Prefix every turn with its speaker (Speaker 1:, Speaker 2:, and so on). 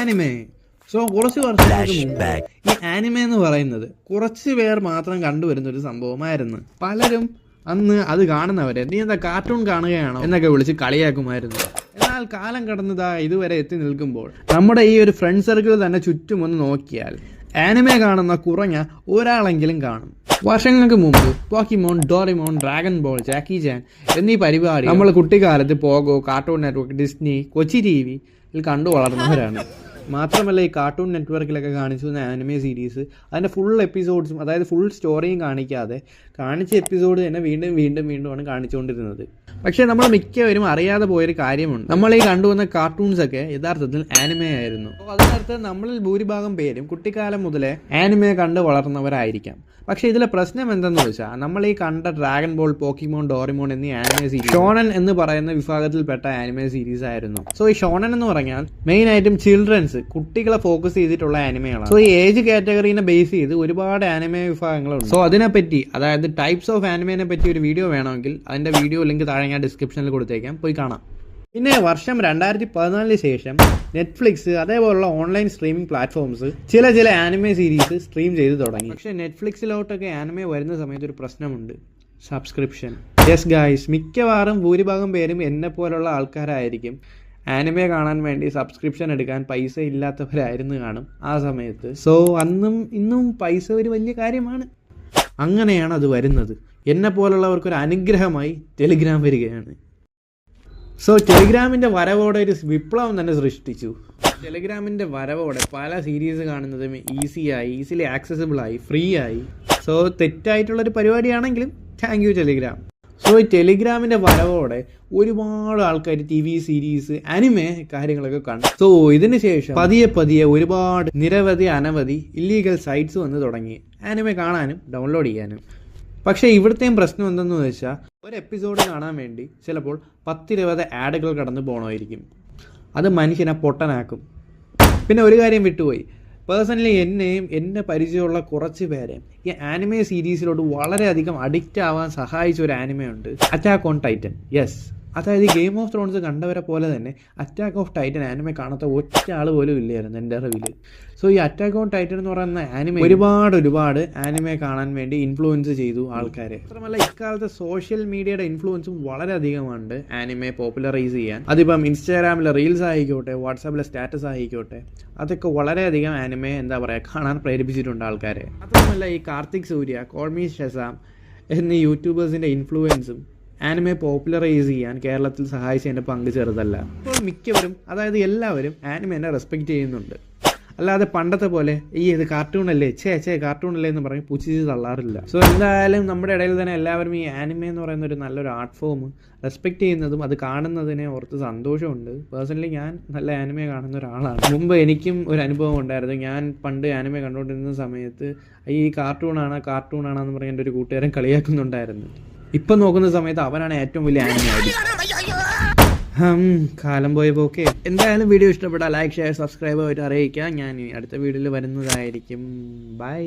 Speaker 1: Anime. So കുറച്ച് വർഷങ്ങൾക്ക് മുമ്പ് ഈ ആനിമേ എന്ന് പറയുന്നത് കുറച്ച് പേർ മാത്രം കണ്ടുവരുന്ന ഒരു സംഭവമായിരുന്നു. പലരും അന്ന് അത് കാണുന്നവരെ നീ എന്താ കാർട്ടൂൺ കാണുകയാണോ എന്നൊക്കെ വിളിച്ച് കളിയാക്കുമായിരുന്നു. എന്നാൽ കാലം കടന്നതാ ഇതുവരെ എത്തി നിൽക്കുമ്പോൾ നമ്മുടെ ഈ ഒരു ഫ്രണ്ട് സർക്കിൾ തന്നെ ചുറ്റും ഒന്ന് നോക്കിയാൽ ആനിമേ കാണുന്ന കുറഞ്ഞ ഒരാളെങ്കിലും കാണും. വർഷങ്ങൾക്ക് മുമ്പ് പോക്കിമോൺ, ഡോറിമോൺ, ഡ്രാഗൺ ബോൾ, ജാക്കി ചാൻ എന്നീ പരിപാടി നമ്മൾ കുട്ടിക്കാലത്ത് pogo, cartoon network, Disney, Kochi ടിവിയിൽ കണ്ടു വളർന്നവരാണ്. മാത്രമല്ല ഈ കാർട്ടൂൺ നെറ്റ്വർക്കിലൊക്കെ കാണിച്ചു വന്ന ആനിമേ സീരീസ് അതിൻ്റെ ഫുൾ എപ്പിസോഡ്സും അതായത് ഫുൾ സ്റ്റോറിയും കാണിക്കാതെ കാണിച്ച എപ്പിസോഡ് തന്നെ വീണ്ടും വീണ്ടും വീണ്ടുമാണ് കാണിച്ചുകൊണ്ടിരുന്നത്. പക്ഷേ നമ്മൾ മിക്കവരും അറിയാതെ പോയൊരു കാര്യമുണ്ട്. നമ്മൾ ഈ കണ്ടുവന്ന കാർട്ടൂൺസൊക്കെ യഥാർത്ഥത്തിൽ ആനിമേ ആയിരുന്നു. അതിനർത്ഥം നമ്മളിൽ ഭൂരിഭാഗം പേരും കുട്ടിക്കാലം മുതലേ ആനിമേ കണ്ട് വളർന്നവരായിരിക്കാം. പക്ഷേ ഇതിലെ പ്രശ്നം എന്തെന്ന് വെച്ചാൽ നമ്മൾ ഈ കണ്ട ഡ്രാഗൺ ബോൾ, പോക്കിമോൺ, ഡോറിമോൺ എന്നീ ആനിമേ സീരീസ് ഷോണൻ എന്ന് പറയുന്ന വിഭാഗത്തിൽപ്പെട്ട ആനിമേ സീരീസ് ആയിരുന്നു. സോ ഈ ഷോണൻ എന്ന് പറഞ്ഞാൽ മെയിൻ ആയിട്ടും ചിൽഡ്രൻസ്, കുട്ടികളെ ഫോക്കസ് ചെയ്തിട്ടുള്ള ആനിമകളാണ്. സോ ഈ ഏജ് കാറ്റഗറീനെ ബേസ് ചെയ്ത് ഒരുപാട് ആനിമേ വിഭാഗങ്ങളുണ്ട്. സോ അതിനെപ്പറ്റി, അതായത് ടൈപ്സ് ഓഫ് ആനിമേനെ പറ്റി ഒരു വീഡിയോ വേണമെങ്കിൽ അതിന്റെ വീഡിയോ ലിങ്ക് താഴെ ഞാൻ ഡിസ്ക്രിപ്ഷനിൽ കൊടുത്തേക്കാം, പോയി കാണാം. പിന്നെ വർഷം 2014 ശേഷം നെറ്റ്ഫ്ലിക്സ് അതേപോലുള്ള ഓൺലൈൻ സ്ട്രീമിംഗ് പ്ലാറ്റ്ഫോംസ് ചില ആനിമേ സീരീസ് സ്ട്രീം ചെയ്ത് തുടങ്ങി. പക്ഷേ നെറ്റ്ഫ്ലിക്സിലോട്ടൊക്കെ ആനിമേ വരുന്ന സമയത്ത് ഒരു പ്രശ്നമുണ്ട്, സബ്സ്ക്രിപ്ഷൻ. യെസ് ഗായ്സ്, മിക്കവാറും ഭൂരിഭാഗം പേരും എന്നെ പോലുള്ള ആൾക്കാരായിരിക്കും. ആനിമേ കാണാൻ വേണ്ടി സബ്സ്ക്രിപ്ഷൻ എടുക്കാൻ പൈസ ഇല്ലാത്തവരായിരുന്നു കാണും ആ സമയത്ത്. സോ അന്നും ഇന്നും പൈസ ഒരു വലിയ കാര്യമാണ്. അങ്ങനെയാണ് അത് വരുന്നത്. എന്നെ പോലുള്ളവർക്കൊരു അനുഗ്രഹമായി ടെലിഗ്രാം വരികയാണ്. സോ ടെലിഗ്രാമിൻ്റെ വരവോടെ ഒരു വിപ്ലവം തന്നെ സൃഷ്ടിച്ചു. ടെലിഗ്രാമിൻ്റെ വരവോടെ പല സീരീസ് കാണുന്നതും ഈസിലി ആക്സസിബിളായി, ഫ്രീ ആയി. സോ തെറ്റായിട്ടുള്ളൊരു പരിപാടിയാണെങ്കിലും താങ്ക് യു ടെലിഗ്രാം. സോ ഈ ടെലിഗ്രാമിൻ്റെ വരവോടെ ഒരുപാട് ആൾക്കാർ TV സീരീസ്, അനിമേ കാര്യങ്ങളൊക്കെ കണ്ടു. സോ ഇതിന് ശേഷം പതിയെ ഒരുപാട് അനവധി ഇല്ലീഗൽ സൈറ്റ്സ് വന്ന് തുടങ്ങി ആനിമേ കാണാനും ഡൗൺലോഡ് ചെയ്യാനും. പക്ഷേ ഇവിടുത്തെയും പ്രശ്നം എന്തെന്ന് വെച്ചാൽ ഒരു എപ്പിസോഡ് കാണാൻ വേണ്ടി ചിലപ്പോൾ 10-20 ആഡുകൾ കടന്നു പോകണമായിരിക്കും. അത് മനുഷ്യനെ പൊട്ടനാക്കും. പിന്നെ ഒരു കാര്യം വിട്ടുപോയി, പേഴ്സണലി എന്നെയും എൻ്റെ പരിചയമുള്ള കുറച്ച് പേരെ ഈ ആനിമേ സീരീസിലോട്ട് വളരെയധികം അഡിക്റ്റ് ആവാൻ സഹായിച്ച ഒരു ആനിമേ ഉണ്ട്, അറ്റാക്ക് ഓൺ ടൈറ്റൻ. യെസ്, അതായത് ഗെയിം ഓഫ് ത്രോൺസ് കണ്ടവരെ പോലെ തന്നെ അറ്റാക്ക് ഓഫ് ടൈറ്റൻ ആനിമേ കാണാത്ത ഒറ്റ ആൾ പോലും ഇല്ലായിരുന്നു എൻ്റെ അറിവിൽ. സോ ഈ അറ്റാക്ക് ഓൺ ടൈറ്റൻ എന്ന് പറയുന്ന ആനിമേ ഒരുപാട് ആനിമേ കാണാൻ വേണ്ടി ഇൻഫ്ലുവൻസ് ചെയ്തു ആൾക്കാരെ. മാത്രമല്ല ഇക്കാലത്തെ സോഷ്യൽ മീഡിയയുടെ ഇൻഫ്ലുവൻസും വളരെയധികമുണ്ട് ആനിമേ പോപ്പുലറൈസ് ചെയ്യാൻ. അതിപ്പം ഇൻസ്റ്റാഗ്രാമിലെ റീൽസ് ആയിക്കോട്ടെ, വാട്സാപ്പിലെ സ്റ്റാറ്റസ് ആയിക്കോട്ടെ, അതൊക്കെ വളരെയധികം ആനിമേ കാണാൻ പ്രേരിപ്പിച്ചിട്ടുണ്ട് ആൾക്കാരെ. മാത്രമല്ല ഈ കാർത്തിക് സൂര്യ, കോൾമി ഷസാം എന്നീ യൂട്യൂബേഴ്സിൻ്റെ ഇൻഫ്ലുവൻസും ആനിമേ പോപ്പുലറൈസ് ചെയ്യാൻ കേരളത്തിൽ സഹായിച്ചതിൻ്റെ പങ്ക് ചെറുതല്ല. ഇപ്പോൾ മിക്കവരും, അതായത് എല്ലാവരും ആനിമേനെ റെസ്പെക്റ്റ് ചെയ്യുന്നുണ്ട്. അല്ലാതെ പണ്ടത്തെ പോലെ ഇത് കാർട്ടൂണല്ലേ, കാർട്ടൂണല്ലേ എന്ന് പറഞ്ഞ് പുച്ഛിച്ച് തള്ളാറില്ല. സോ എന്തായാലും നമ്മുടെ ഇടയിൽ തന്നെ എല്ലാവരും ഈ ആനിമേ എന്ന് പറയുന്ന ഒരു നല്ലൊരു ആർട്ട് ഫോം റെസ്പെക്റ്റ് ചെയ്യുന്നതും അത് കാണുന്നതിനെ ഓർത്ത് സന്തോഷമുണ്ട്. പേഴ്സണലി ഞാൻ നല്ല ആനിമേ കാണുന്ന ഒരാളാണ്. മുമ്പ് എനിക്കും ഒരു അനുഭവം ഉണ്ടായിരുന്നു. ഞാൻ പണ്ട് ആനിമേ കണ്ടുകൊണ്ടിരുന്ന സമയത്ത് ഈ കാർട്ടൂണാണെന്ന് പറഞ്ഞ് എൻ്റെ ഒരു കൂട്ടുകാരൻ കളിയാക്കുന്നുണ്ടായിരുന്നു. ഇപ്പം നോക്കുന്ന സമയത്ത് അവനാണ് ഏറ്റവും വലിയ ആനിമേ കാലം പോയപ്പോൾ. ഓക്കെ, എന്തായാലും വീഡിയോ ഇഷ്ടപ്പെട്ടാൽ ലൈക്ക്, ഷെയർ, സബ്സ്ക്രൈബ് ആയിട്ട് അറിയിക്കുക. ഞാൻ അടുത്ത വീഡിയോയിൽ വരുന്നതായിരിക്കും. ബൈ.